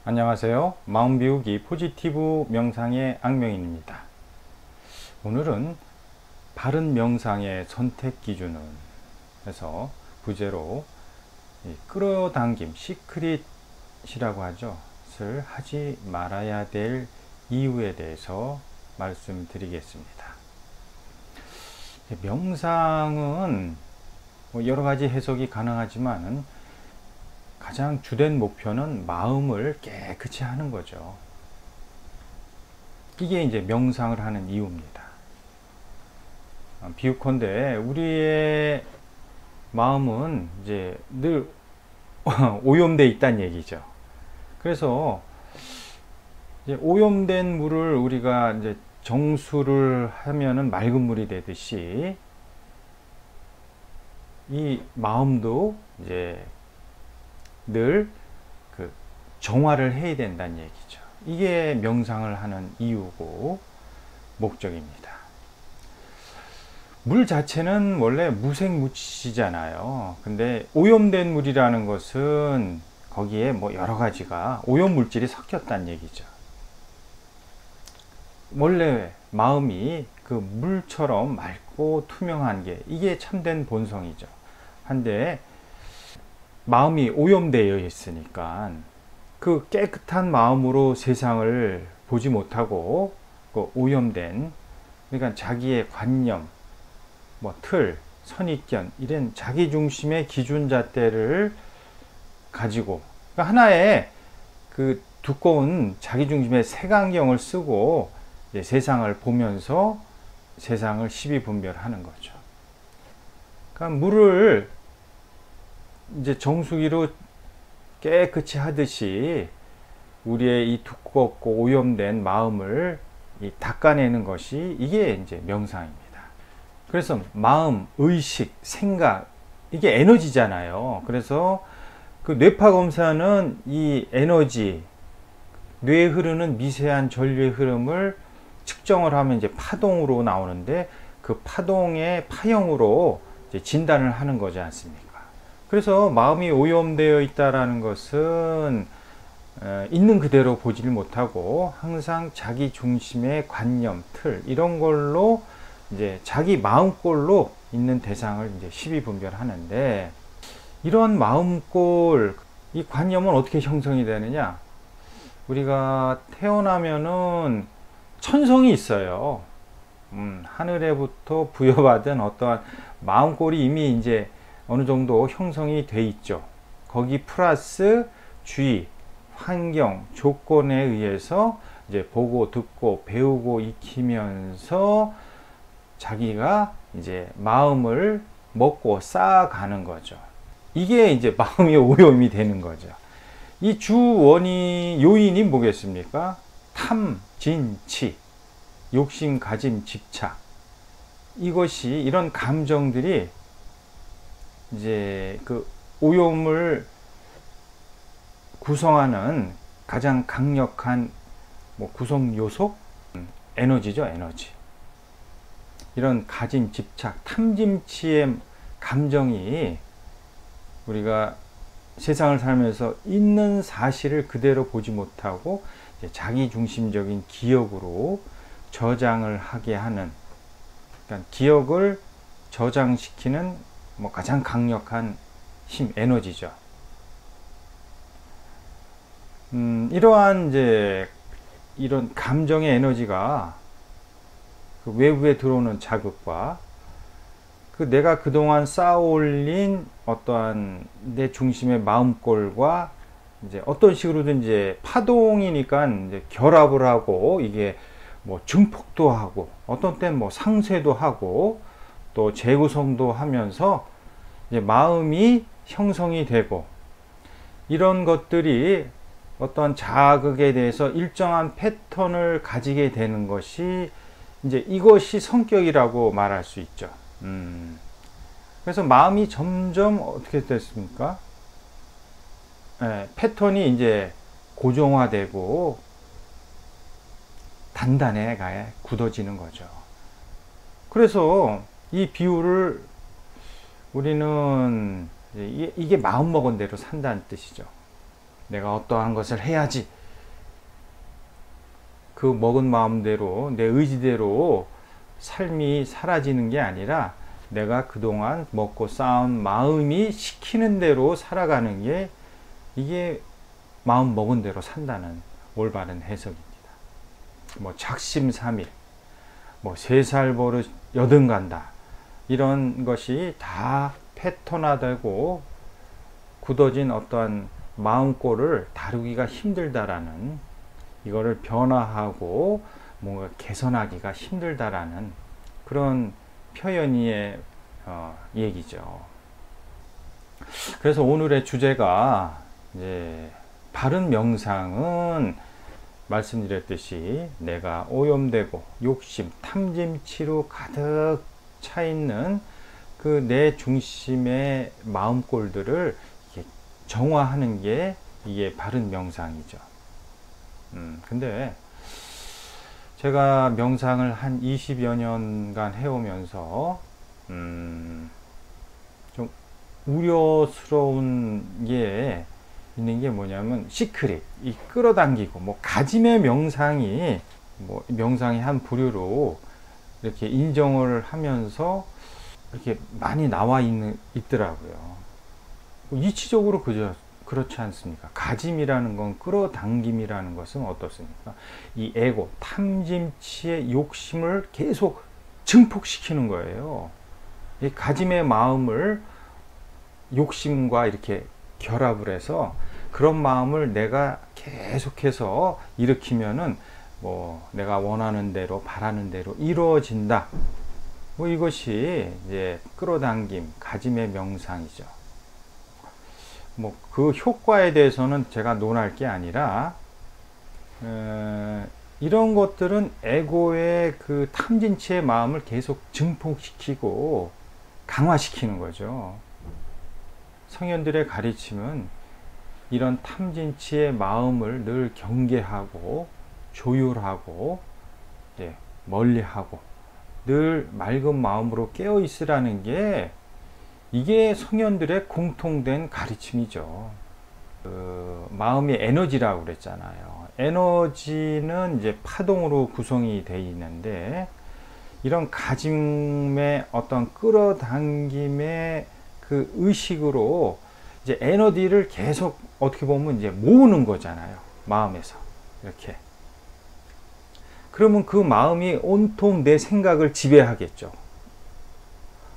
안녕하세요. 마음 비우기 포지티브 명상의 악명인입니다. 오늘은 바른 명상의 선택 기준은 해서 부제로 끌어당김, 시크릿이라고 하죠. 을 하지 말아야 될 이유에 대해서 말씀드리겠습니다. 명상은 여러 가지 해석이 가능하지만 가장 주된 목표는 마음을 깨끗이 하는 거죠. 이게 이제 명상을 하는 이유입니다. 비유컨대 우리의 마음은 이제 늘 오염되어 있다는 얘기죠. 그래서 이제 오염된 물을 우리가 이제 정수를 하면은 맑은 물이 되듯이 이 마음도 이제 늘 그 정화를 해야 된다는 얘기죠. 이게 명상을 하는 이유고 목적입니다. 물 자체는 원래 무색무취잖아요. 근데 오염된 물이라는 것은 거기에 뭐 여러 가지가 오염 물질이 섞였다는 얘기죠. 원래 마음이 그 물처럼 맑고 투명한 게 이게 참된 본성이죠. 한데 마음이 오염되어 있으니까 그 깨끗한 마음으로 세상을 보지 못하고 그 오염된, 그러니까 자기의 관념, 뭐 틀, 선입견 이런 자기 중심의 기준 잣대를 가지고, 그러니까 하나의 그 두꺼운 자기 중심의 색안경을 쓰고 이제 세상을 보면서 세상을 시비분별하는 거죠. 그러니까 물을 이제 정수기로 깨끗이 하듯이 우리의 이 두껍고 오염된 마음을 닦아내는 것이 이게 이제 명상입니다. 그래서 마음, 의식, 생각 이게 에너지잖아요. 그래서 그 뇌파 검사는 이 에너지, 뇌에 흐르는 미세한 전류의 흐름을 측정을 하면 이제 파동으로 나오는데 그 파동의 파형으로 이제 진단을 하는 거지 않습니까? 그래서 마음이 오염되어 있다라는 것은 있는 그대로 보지를 못하고 항상 자기 중심의 관념, 틀 이런 걸로 이제 자기 마음꼴로 있는 대상을 이제 시비분별하는데, 이런 마음꼴, 이 관념은 어떻게 형성이 되느냐? 우리가 태어나면은 천성이 있어요. 하늘에부터 부여받은 어떠한 마음꼴이 이미 이제 어느 정도 형성이 돼 있죠. 거기 플러스 주의, 환경, 조건에 의해서 이제 보고 듣고 배우고 익히면서 자기가 이제 마음을 먹고 쌓아가는 거죠. 이게 이제 마음이 오염이 되는 거죠. 이 요인이 뭐겠습니까? 탐, 진, 치, 욕심, 가짐, 집착. 이것이, 이런 감정들이 이제 그 오염을 구성하는 가장 강력한 뭐 구성 요소? 에너지죠, 에너지. 이런 가짐, 집착, 탐짐치의 감정이 우리가 세상을 살면서 있는 사실을 그대로 보지 못하고 이제 자기 중심적인 기억으로 저장을 하게 하는, 그러니까 기억을 저장시키는 뭐 가장 강력한 힘, 에너지죠. 이러한 이제 이런 감정의 에너지가 그 외부에 들어오는 자극과 그 내가 그동안 쌓아올린 어떠한 내 중심의 마음골과 이제 어떤 식으로든 이제 파동이니까 이제 결합을 하고 이게 뭐 증폭도 하고 어떤 때는 뭐 상쇄도 하고 또 재구성도 하면서 이제 마음이 형성이 되고, 이런 것들이 어떤 자극에 대해서 일정한 패턴을 가지게 되는 것이 이제 이것이 성격이라고 말할 수 있죠. 그래서 마음이 점점 어떻게 됐습니까? 패턴이 이제 고정화되고 단단해 가야 굳어지는 거죠. 그래서 이 비유를 우리는 이게 마음먹은 대로 산다는 뜻이죠. 내가 어떠한 것을 해야지. 그 먹은 마음대로 내 의지대로 삶이 사라지는 게 아니라 내가 그동안 먹고 쌓은 마음이 시키는 대로 살아가는 게 이게 마음 먹은 대로 산다는 올바른 해석입니다. 뭐 작심삼일, 뭐 3살 버릇 80간다 이런 것이 다 패턴화되고 굳어진 어떠한 마음꼴을 다루기가 힘들다라는, 이거를 변화하고 뭔가 개선하기가 힘들다라는 그런 표현의 얘기죠. 그래서 오늘의 주제가 이제 바른 명상은 말씀드렸듯이 내가 오염되고 욕심, 탐심치로 가득 차 있는 그 내 중심의 마음꼴들을 정화하는 게 이게 바른 명상이죠. 근데 제가 명상을 한 20여 년간 해오면서 좀 우려스러운 게 있는 게 뭐냐면 시크릿, 이 끌어당기고 뭐 가짐의 명상이 뭐 명상의 한 부류로 이렇게 인정을 하면서 이렇게 많이 나와 있더라고요. 이치적으로 그렇지 않습니까? 가짐이라는 건, 끌어당김이라는 것은 어떻습니까? 이 에고, 탐심치의 욕심을 계속 증폭시키는 거예요. 이 가짐의 마음을 욕심과 이렇게 결합을 해서 그런 마음을 내가 계속해서 일으키면은 뭐 내가 원하는 대로 바라는 대로 이루어진다. 뭐 이것이 이제 끌어당김, 가짐의 명상이죠. 뭐 그 효과에 대해서는 제가 논할 게 아니라 이런 것들은 에고의 그 탐진치의 마음을 계속 증폭시키고 강화시키는 거죠. 성현들의 가르침은 이런 탐진치의 마음을 늘 경계하고 조율하고 멀리하고 늘 맑은 마음으로 깨어 있으라는 게 이게 성현들의 공통된 가르침이죠. 마음이 에너지라고 그랬잖아요. 에너지는 이제 파동으로 구성이 되어 있는데 이런 가짐의 어떤 끌어당김의 그 의식으로 이제 에너지를 계속 어떻게 보면 이제 모으는 거잖아요. 마음에서 이렇게. 그러면 그 마음이 온통 내 생각을 지배하겠죠.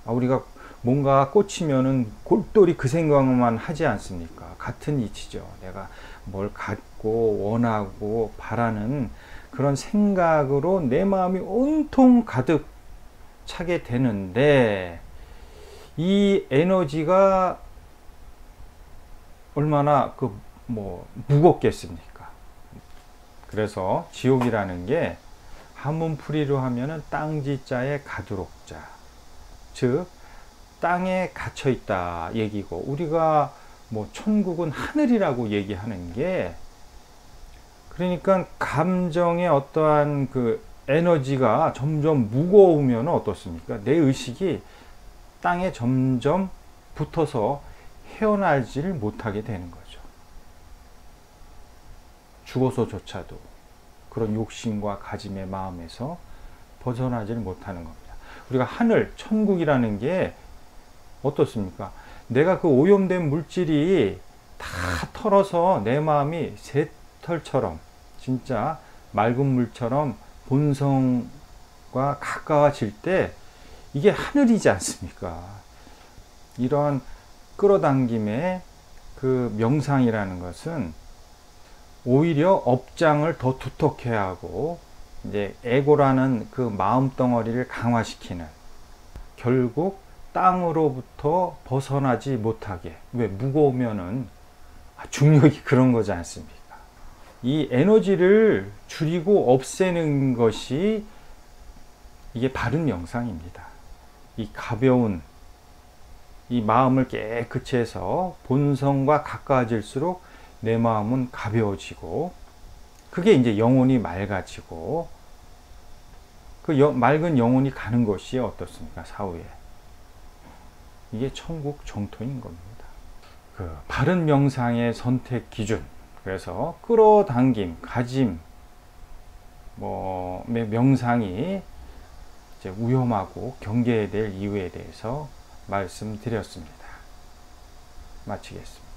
우리가 뭔가 꽂히면은 골똘히 그 생각만 하지 않습니까? 같은 이치죠. 내가 뭘 갖고 원하고 바라는 그런 생각으로 내 마음이 온통 가득 차게 되는데 이 에너지가 얼마나 무겁겠습니까? 그래서 지옥이라는 게 한문풀이로 하면은 땅지자에 가두록자, 즉 땅에 갇혀 있다 얘기고, 우리가 뭐 천국은 하늘이라고 얘기하는 게, 그러니까 감정의 어떠한 그 에너지가 점점 무거우면 어떻습니까? 내 의식이 땅에 점점 붙어서 헤어나질 못하게 되는 거죠. 죽어서조차도 그런 욕심과 가짐의 마음에서 벗어나질 못하는 겁니다. 우리가 하늘, 천국이라는 게 어떻습니까? 내가 그 오염된 물질이 다 털어서 내 마음이 새털처럼, 진짜 맑은 물처럼 본성과 가까워질 때 이게 하늘이지 않습니까? 이런 끌어당김의 그 명상이라는 것은 오히려 업장을 더 두텁게 하고 이제 에고라는 그 마음 덩어리를 강화시키는, 결국 땅으로부터 벗어나지 못하게, 왜 무거우면은 중력이 그런 거지 않습니까? 이 에너지를 줄이고 없애는 것이 이게 바른 명상입니다. 이 가벼운 이 마음을 깨끗이 해서 본성과 가까워질수록 내 마음은 가벼워지고, 그게 이제 영혼이 맑아지고, 그 맑은 영혼이 가는 것이 어떻습니까? 사후에. 이게 천국 정토인 겁니다. 그 바른 명상의 선택 기준, 그래서 끌어당김, 가짐, 뭐 명상이 이제 위험하고 경계해야 될 이유에 대해서 말씀드렸습니다. 마치겠습니다.